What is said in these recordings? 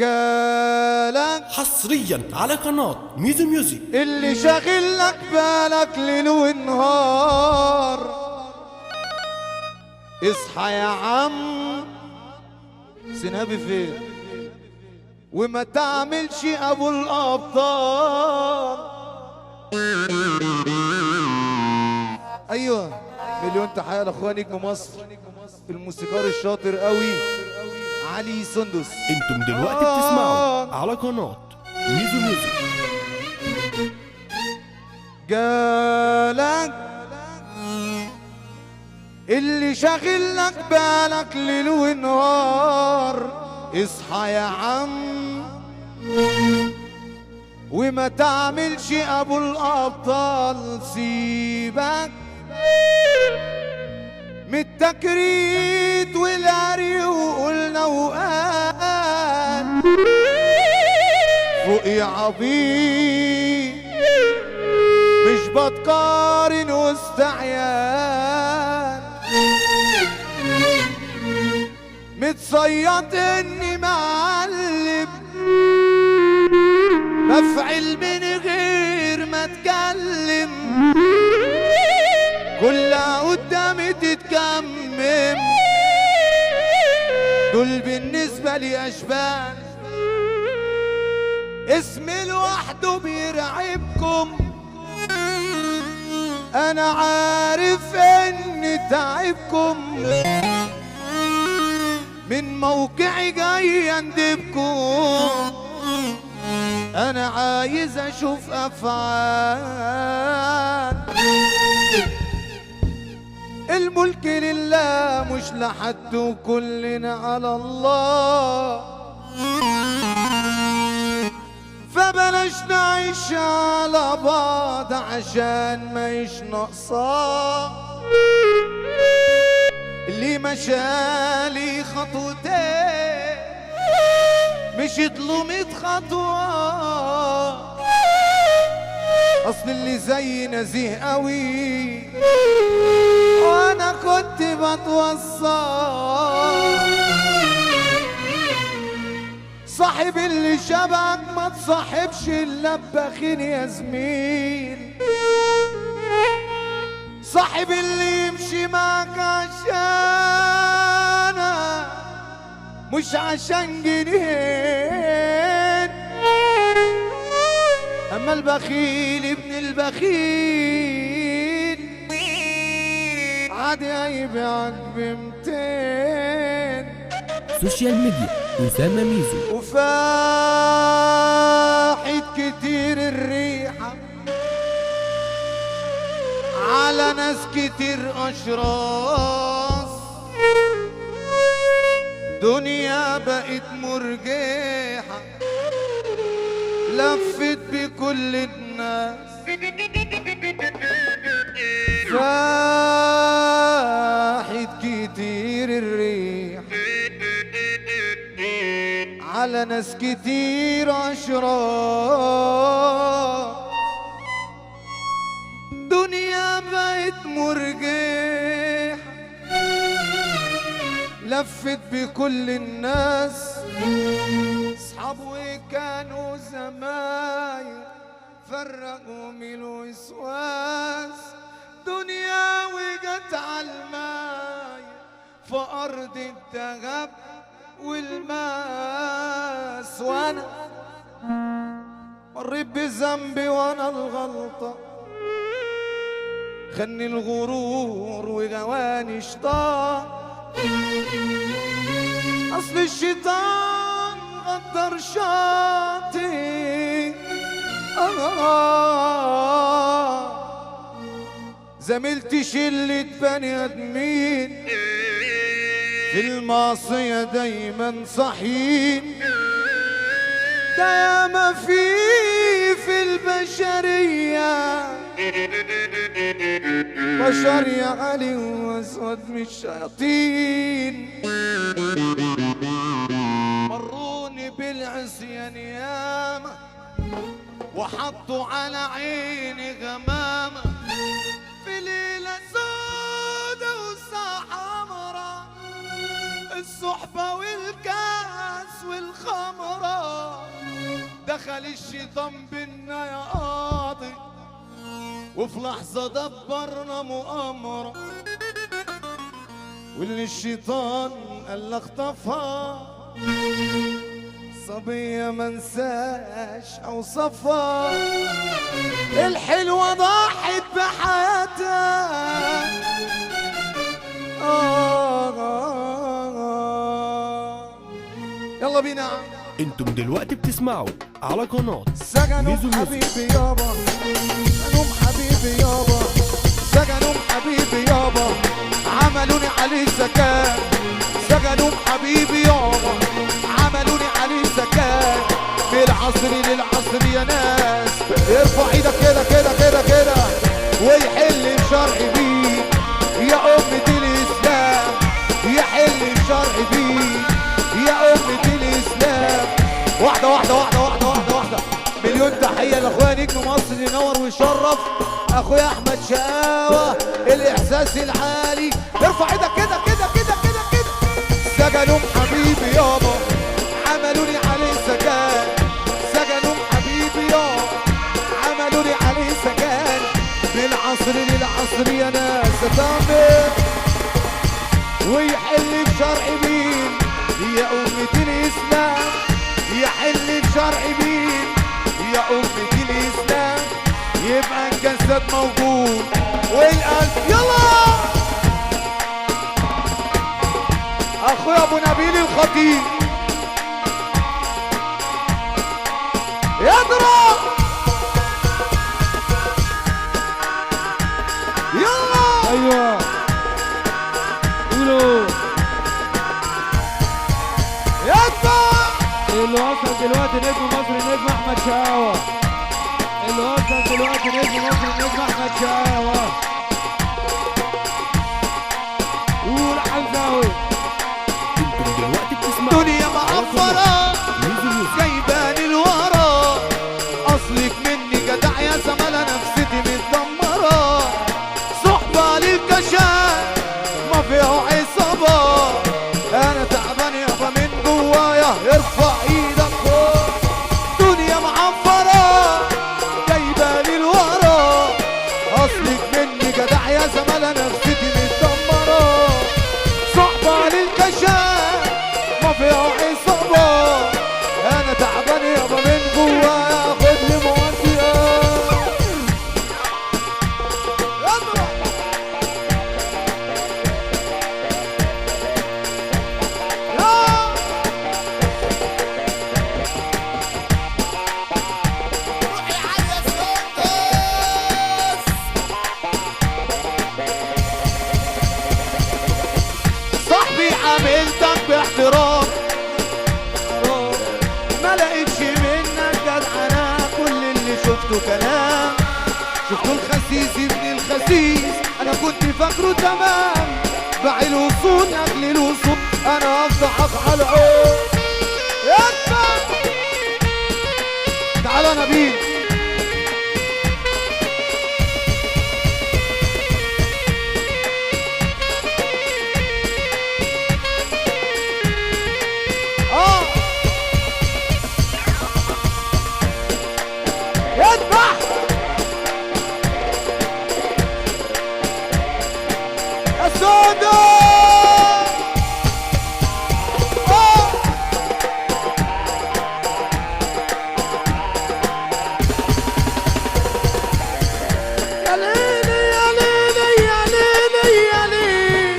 قالك حصريا على قناة ميزو ميوزك اللي شاغلك بالك ليل ونهار اصحى يا عم سنابي فين وما تعملش ابو الابطال. ايوه مليون تحيه لاخويا نجم مصر الموسيقار الشاطر قوي علي سندس. انتم دلوقتي بتسمعوا على قناة ميزو ميوزك. قالك اللي شاغلك بالك ليل ونهار اصحى يا عم وما تعملش ابو الابطال. سيبك من التكريت والعري وقلنا وقال فوق يا عبيد مش بتقارن واستعيان متصيط اني معلم بفعل من غير ما اتكلم كلها قدامي تتكمم دول بالنسبة لي اشبال اسمي لوحده بيرعبكم انا عارف اني تعبكم من موقعي جاي اندبكم انا عايز اشوف افعال الملك لله مش لحد وكلنا على الله فبلاش نعيش على بعض عشان مايش ناقصاه اللي مشالي خطوتين مشيت له 100 خطوة اصل اللي زي نزيه قوي وانا كنت بتوصى صاحب اللي شبهك ما تصاحبش الا بخيل يا زميل صاحب اللي يمشي معك عشانك مش عشان جنين اما البخيل ابن البخيل عادي هيبيعك ب200. سوشيال ميديا أسامة ميزو. وفاحت كتير الريحة على ناس كتير أشراس دنيا بقت مرجحة لفت بكل الناس فاحت كتير الريح على ناس كتير أشرار دنيا بقت مرجحة لفت بكل الناس صحابي كانوا زمايل فرقوا من الوسواس دنيا وجت عالماي في أرض الذهب والماس وانا مريت بذنبي وانا الغلطة خني الغرور وجواني شيطان اصل الشيطان غدر شاطي زميلتي شلة بني ادمين في المعصية دايما صحيين ده ياما في البشرية بشر يا علي واسود من الشياطين مروني بالعصيان ياما وحطوا على عيني غمامة في ليلة سودة وساعة حمرا الصحبة والكاس والخمرة دخل الشيطان بينا يا قاضي، وفي لحظة دبرنا مؤامرة، واللي الشيطان قال اخطفها صبية منساش اوصفها، الحلوة ضاحت بحياتها. يلا بينا. انتم دلوقتي بتسمعوا على قناة سجنهم ميزو ميوزك. حبيبي يابا، سجنهم حبيبي يابا، سجنهم حبيبي يابا، عملوني عليه زكاة، سجنهم حبيبي يابا، عملوني عليه زكاة، من العصر للعصر يا ناس، ارفع ايدك كده كده كده كده ويحل بشرع بيه يا أمة الإسلام، يحل بشرع بيه يا أمة الإسلام. واحدة واحدة واحدة واحدة واحدة واحدة. مليون تحية لأخويا نجم مصر ينور ويشرف، أخويا أحمد شقاوة الإحساس العالي، ارفع ايدك كده كده كده كده كده. سجنهم حبيبي يابا، عملوني عليه سجان، سجنهم حبيبي يابا، عملوني عليه سجان، من عصر للعصر يا ناس تعمل ويحل بشرع مين يا أمة الإسلام، يحل بشرع مين يا أمة الإسلام، يبقى الجسد موجود والقلب. يلا أخويا أبو نبيل الخطيب يضرب. يلا ايوه قولوا يدفع. اللي وصل دلوقتي نجم مصر نجم احمد شقاوة، اللي وصل دلوقتي نجم مصر نجم احمد شقاوة. قول حمزاوي. انتم دلوقتي بتسمعوا دنيا معفرة جايباني الورا، اصلك مني جدع يا زمالة نفسيتي متدمرة، صحبة للكشان ما فيها عصابة، انا تعبان يابا من جوايا، ارفع ايدك فوق. دنيا معفرة جايباني الورا، اصلك مني جدع يا زمالة نفسيتي متدمرة، صحبة للكشان ما فيها عصابة، انا تعبان يابا من جوايا، خد لي مودية. اضرب. يا صاحبي عاملتك باحترام، ما لقيتش منك جدعنة، كل اللي شفته كلام، شفته الخسيس ابن الخسيس، انا كنت فاكره تمام، باعي الوصول لاجل الوصول، انا افضحك على العود. يدفع. تعالى يا نبيل. يذبح. السوداء. يا ليلي يا ليلي يا ليلي يا ليلي.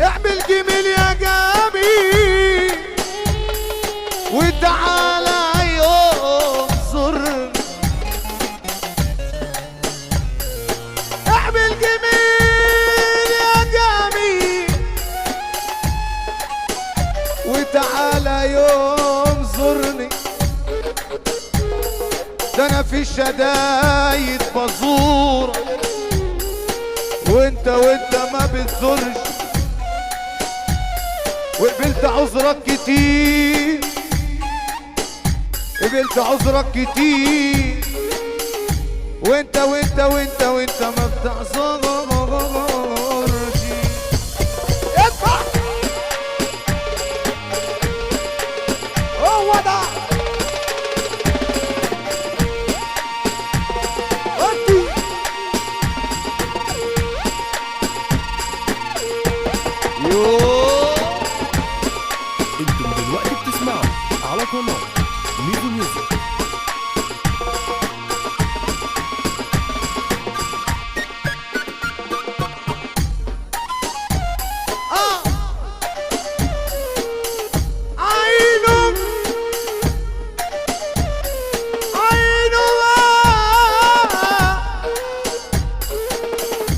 اعمل جميل يا جميل وتعالى ينظر، اعمل جميل يا جميل وتعالى ينظرني، ده انا في الشدايد بزور وانت ما بتزورش، وقبلت عذرك وانت وانت وانت وانت ما بتعصرش. ادفع هو ده ودي. يوه انتم دلوقتي بتسمعوا على قناة ميدو ميوزك. عينه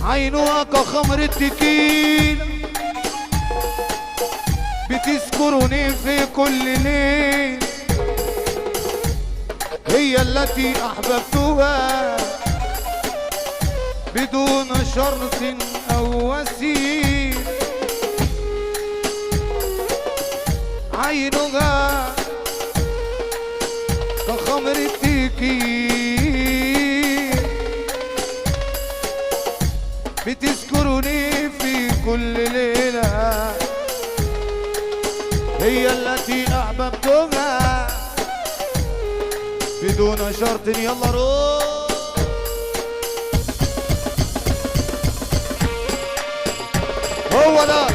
عينها كخمر التكيل بتذكرني في كل ليل، هي التي أحببتها بدون شرط أو وسيل. عينها كخمر التكيل بتذكرني في كل ليلة، هي التي أحببتها بدون شرط. يلا روح هو ده